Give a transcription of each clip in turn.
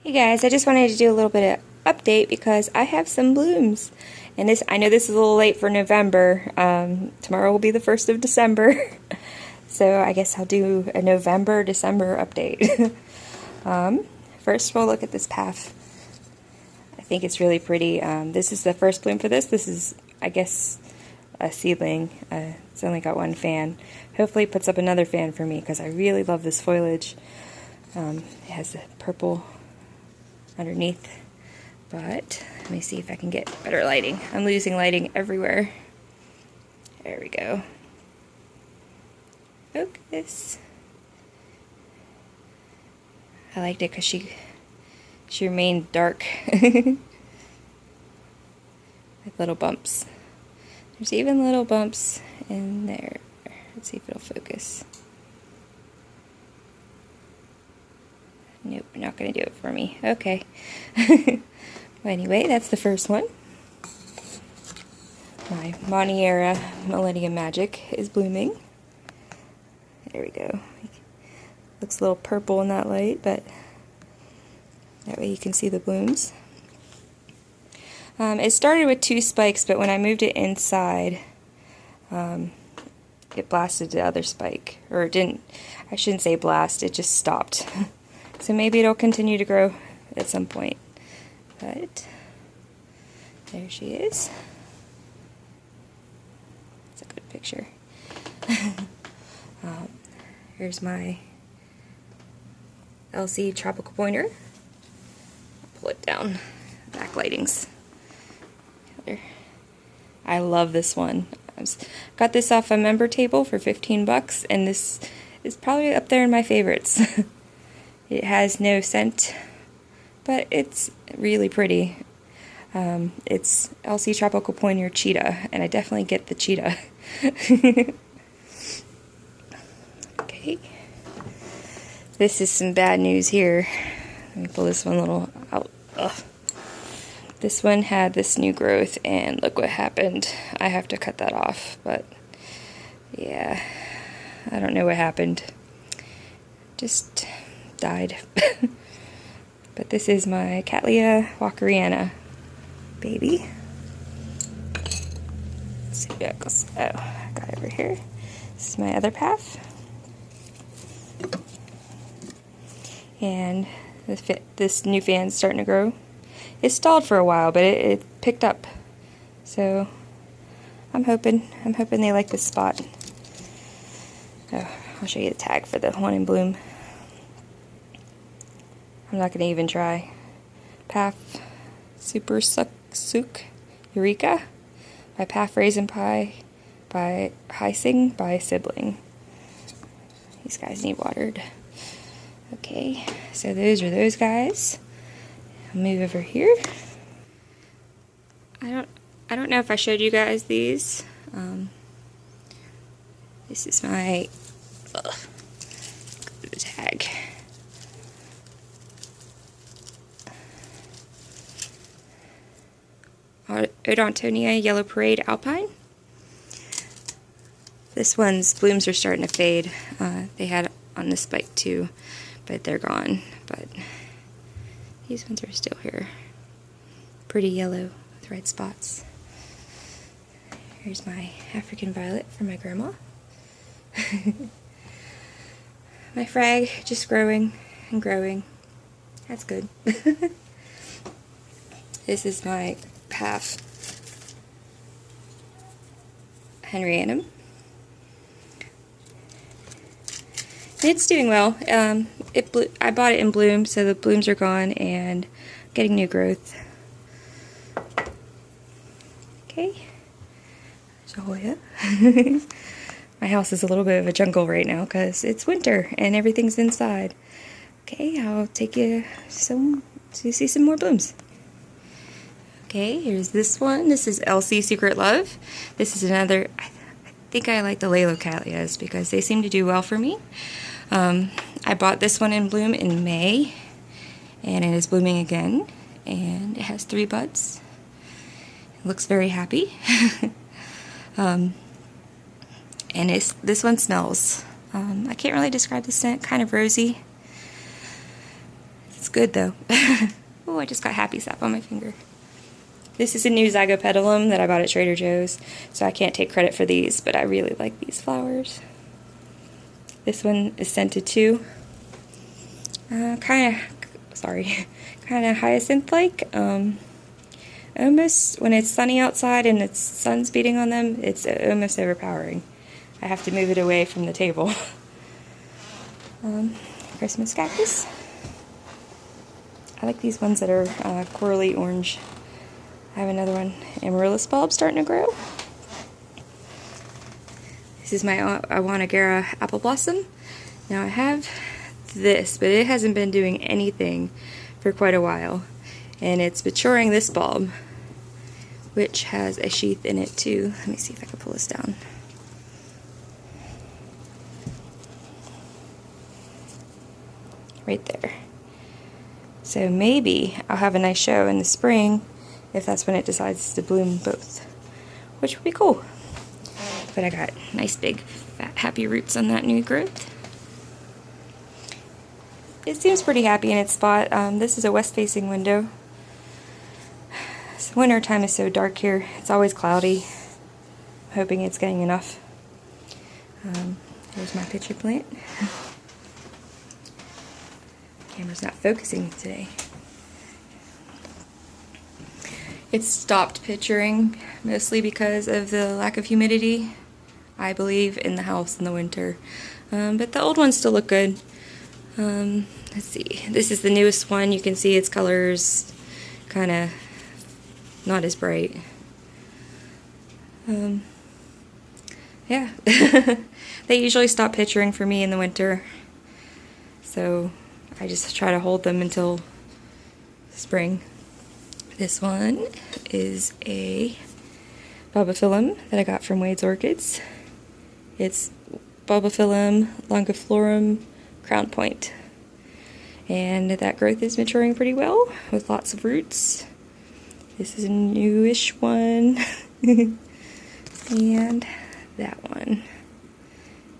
Hey guys, I just wanted to do a little bit of update because I have some blooms. And I know this is a little late for November. Tomorrow will be the 1st of December. So I guess I'll do a November-December update. First we'll look at this path. I think it's really pretty. This is the first bloom for this. This is, I guess, a seedling. It's only got one fan. Hopefully it puts up another fan for me because I really love this foliage. It has the purple underneath, but let me see if I can get better lighting. I'm losing lighting everywhere. There we go. Focus. I liked it because she remained dark with little bumps. There's even little bumps in there. Let's see if it'll focus. Nope, not going to do it for me. Okay. Well, anyway, that's the first one. My Monniera Millennium Magic is blooming. There we go. Looks a little purple in that light, but that way you can see the blooms. It started with 2 spikes, but when I moved it inside, it blasted the other spike. Or it didn't, I shouldn't say blast, it just stopped. So maybe it'll continue to grow at some point. But there she is. It's a good picture. Here's my LC Tropical Pointer. I'll pull it down. Backlightings. I love this one. Got this off a member table for 15 bucks, and this is probably up there in my favorites. It has no scent, but it's really pretty. It's LC Tropical Pointer Cheetah, and I definitely get the cheetah. Okay. This is some bad news here. Let me pull this one a little out. Ugh. This one had this new growth, and look what happened. I have to cut that off, but yeah, I don't know what happened. Just died. But this is my Cattleya walkeriana baby. Let's see what goes. Oh, I got it over here. This is my other path. And this new fan's starting to grow. It stalled for a while, but it picked up. So I'm hoping they like this spot. Oh, I'll show you the tag for the one in bloom. I'm not going to even try. Paf Super Sook Eureka by Paf Raisin Pie by Hysing by Sibling. These guys need watered. Okay, so those are those guys. I'll move over here. I don't know if I showed you guys these. This is my the tag. Odontonia Yellow Parade Alpine. This one's blooms are starting to fade. They had on the spike too, but they're gone. But these ones are still here. Pretty yellow with red spots. Here's my African Violet from my grandma. My frag just growing and growing. That's good. This is my Paf Henryanum. It's doing well. I bought it in bloom, so the blooms are gone and getting new growth. Okay, so Hoya. My house is a little bit of a jungle right now because it's winter and everything's inside. Okay, I'll take you to see some more blooms. Okay, here's this one. This is LC Secret Love. This is another, I think I like the Lalocallias because they seem to do well for me. I bought this one in bloom in May, and it is blooming again, and it has 3 buds. It looks very happy. And this one smells. I can't really describe the scent, kind of rosy. It's good though. Oh, I just got happy sap on my finger. This is a new Zygopetalum that I bought at Trader Joe's, so I can't take credit for these, but I really like these flowers. This one is scented too. Kind of hyacinth-like. Almost, when it's sunny outside and the sun's beating on them, it's almost overpowering. I have to move it away from the table. Christmas cactus. I like these ones that are corally orange. I have another one, amaryllis bulb, starting to grow. This is my Awanagara apple blossom. Now I have this, but it hasn't been doing anything for quite a while. And it's maturing this bulb, which has a sheath in it too. Let me see if I can pull this down. Right there. So maybe I'll have a nice show in the spring if that's when it decides to bloom both, which would be cool. But I got nice big fat happy roots on that new growth. It seems pretty happy in its spot. This is a west-facing window. Winter time is so dark here. It's always cloudy. I'm hoping it's getting enough. Here's my pitcher plant. Camera's not focusing today. It's stopped pitchering mostly because of the lack of humidity, I believe, in the house in the winter. But the old ones still look good. Let's see. This is the newest one. You can see its colors kind of not as bright. Yeah. They usually stop pitchering for me in the winter. So I just try to hold them until spring. This one is a Bulbophyllum that I got from Wade's Orchids. It's Bulbophyllum longiflorum crown point. And that growth is maturing pretty well with lots of roots. This is a newish one. And that one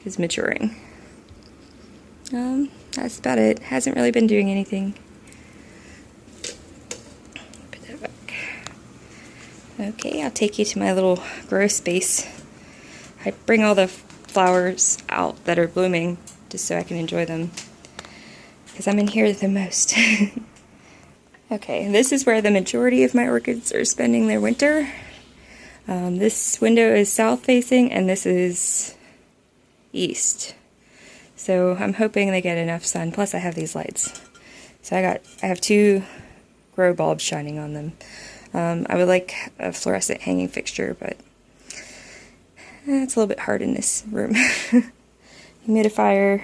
is maturing. That's about it. Hasn't really been doing anything. Put that back. Okay, I'll take you to my little grow space. I bring all the flowers out that are blooming just so I can enjoy them, because I'm in here the most. Okay, this is where the majority of my orchids are spending their winter. This window is south facing and this is east. So I'm hoping they get enough sun. Plus I have these lights. So I have two grow bulbs shining on them. I would like a fluorescent hanging fixture, but it's a little bit hard in this room. Humidifier.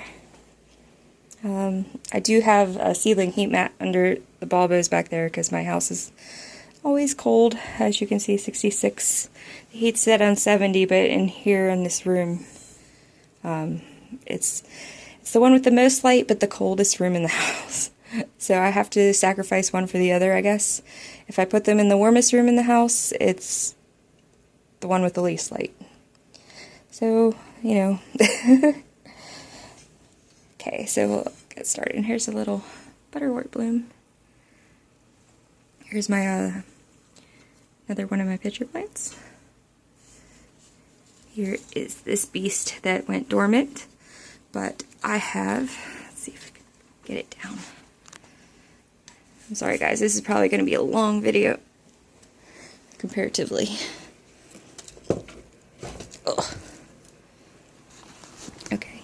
I do have a ceiling heat mat under the bulbos back there because my house is always cold. As you can see, 66. The heat's set on 70, but in here in this room, it's the one with the most light, but the coldest room in the house. So I have to sacrifice one for the other, I guess. If I put them in the warmest room in the house, it's the one with the least light. So, you know. Okay, so we'll get started. Here's a little butterwort bloom. Here's my another one of my pitcher plants. Here is this beast that went dormant, but I have, let's see if I can get it down. I'm sorry guys, this is probably going to be a long video, comparatively. Ugh. Okay,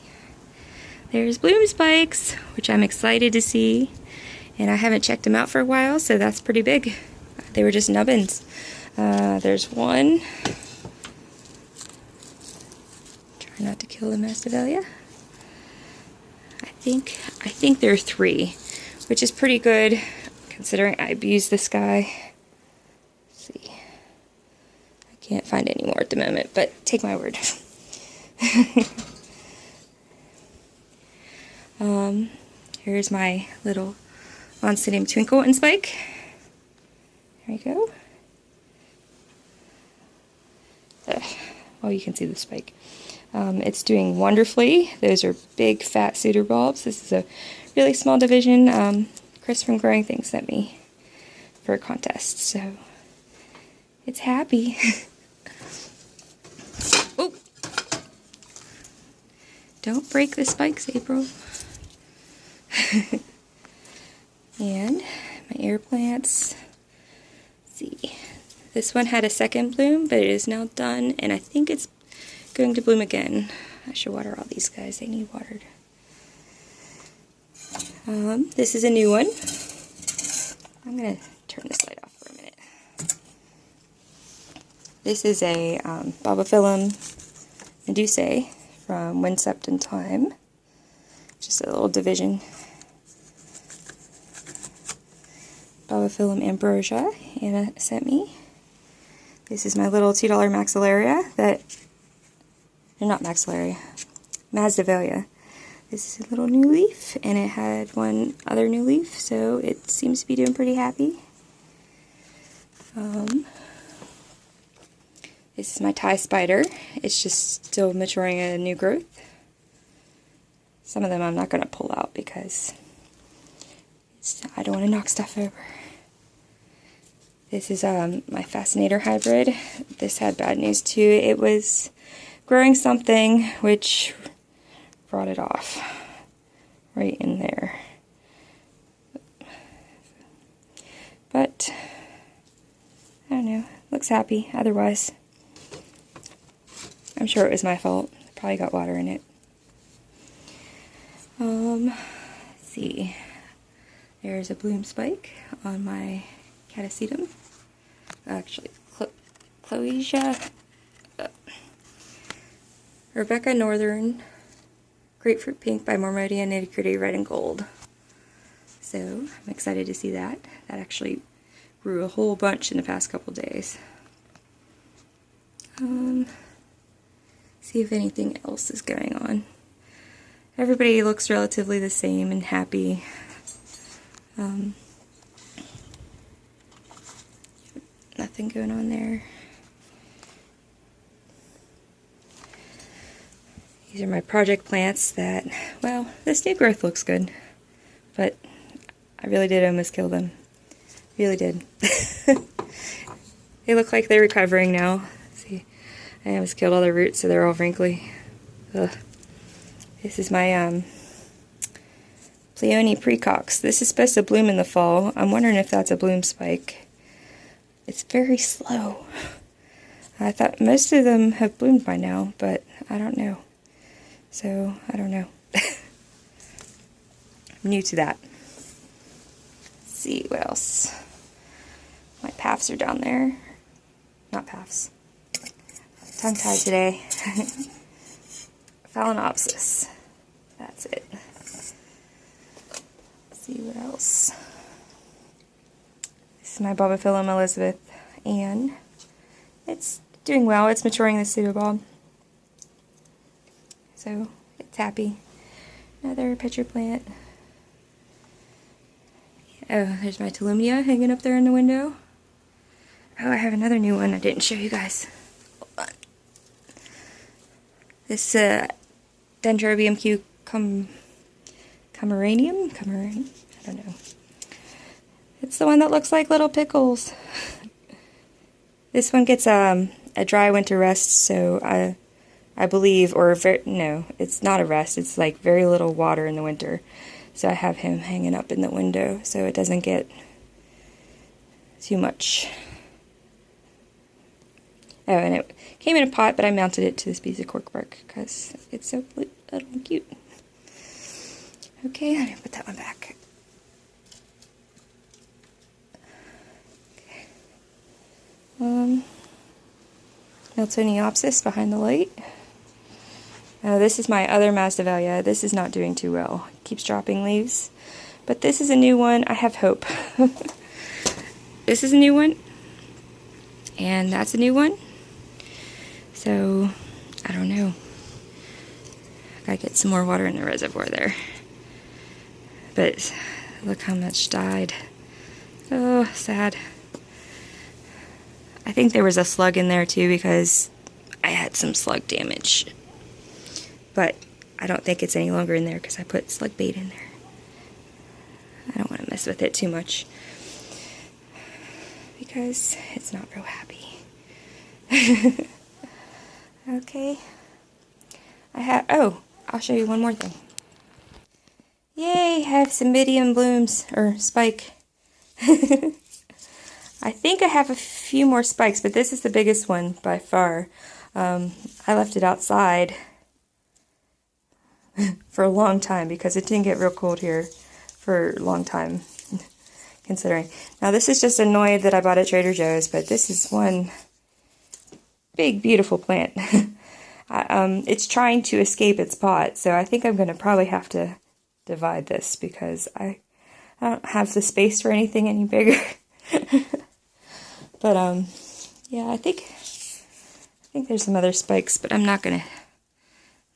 there's bloom spikes, which I'm excited to see, and I haven't checked them out for a while, so that's pretty big. They were just nubbins. There's one. Try not to kill the Masdevallia. I think there are 3, which is pretty good considering I abused this guy. Let's see. I can't find any more at the moment, but take my word. Here's my little Oncidium Twinkle and Spike. There you go. Well, you can see the spike. It's doing wonderfully. Those are big, fat cedar bulbs. This is a really small division. Chris from Growing Things sent me for a contest, so it's happy. Oh! Don't break the spikes, April. And my air plants. Let's see. This one had a second bloom, but it is now done, and I think it's going to bloom again. I should water all these guys. They need watered. This is a new one. I'm going to turn this light off for a minute. This is a Bobophyllum medusae from Winsept in Time. Just a little division. Bobophyllum ambrosia, Anna sent me. This is my little $2 maxillaria that, or not maxillaria, Masdevallia. This is a little new leaf, and it had one other new leaf, so it seems to be doing pretty happy. This is my Thai spider. It's just still maturing a new growth. Some of them I'm not going to pull out because I don't want to knock stuff over. This is my Fascinator hybrid. This had bad news too. It was growing something which brought it off right in there. But I don't know. Looks happy otherwise. I'm sure it was my fault. Probably got water in it. Let's see. There's a bloom spike on my Catasetum. Actually, Cloesia, Rebecca Northern, Grapefruit Pink by Mormodia, Nitty Gritty Red and Gold. So I'm excited to see that. That actually grew a whole bunch in the past couple days. See if anything else is going on. Everybody looks relatively the same and happy. Nothing going on there. These are my project plants that, well, this new growth looks good, but I really did almost kill them. Really did. They look like they're recovering now. See, I almost killed all their roots, so they're all wrinkly. Ugh. This is my Pleone precox. This is supposed to bloom in the fall. I'm wondering if that's a bloom spike. It's very slow. I thought most of them have bloomed by now, but I don't know. So, I don't know. I'm new to that. Let's see what else. My paphs are down there. Not paphs. Tongue-tied today. Phalaenopsis. That's it. Let's see what else. This is my Bobophyllum Elizabeth Ann. It's doing well. It's maturing the pseudobulb. So it's happy. Another pitcher plant. Oh, there's my Tolumnia hanging up there in the window. Oh, I have another new one I didn't show you guys. Hold on. This Dendrobium Cameranium? I don't know. It's the one that looks like little pickles. This one gets a dry winter rest, so I believe, or no, it's not a rest. It's like very little water in the winter. So I have him hanging up in the window so it doesn't get too much. Oh, and it came in a pot, but I mounted it to this piece of corkbark because it's so little and cute. Okay, I'm going to put that one back. Okay. Miltoniopsis behind the light. This is my other Masdevallia. This is not doing too well. It keeps dropping leaves. But this is a new one. I have hope. This is a new one. And that's a new one. So, I don't know. I gotta get some more water in the reservoir there. But look how much died. Oh, sad. I think there was a slug in there too because I had some slug damage. But I don't think it's any longer in there because I put slug bait in there. I don't want to mess with it too much because it's not real happy. Okay. I'll show you one more thing. Yay, I have some medium blooms, or spike. I think I have a few more spikes, but this is the biggest one by far. I left it outside for a long time because it didn't get real cold here for a long time, considering. Now this is just a Noya that I bought at Trader Joe's, but this is one big, beautiful plant. It's trying to escape its pot, so I think I'm going to probably have to divide this because I don't have the space for anything any bigger. But yeah, I think there's some other spikes, but I'm not gonna,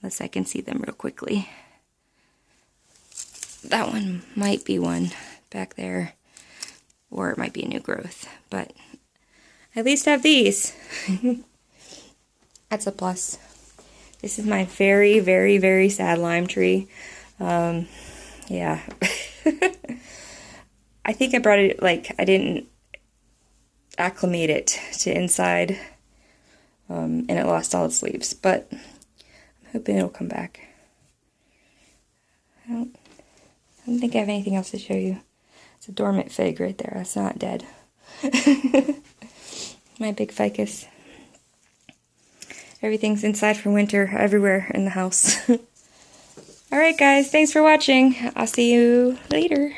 unless I can see them real quickly. That one might be one back there, or it might be a new growth, but I at least have these. That's a plus. This is my very, very, very sad lime tree. Yeah. I think I brought it, like, I didn't acclimate it to inside, and it lost all its leaves, but I'm hoping it'll come back. I don't think I have anything else to show you. It's a dormant fig right there. That's not dead. My big ficus. Everything's inside for winter, everywhere in the house. Alright guys, thanks for watching. I'll see you later.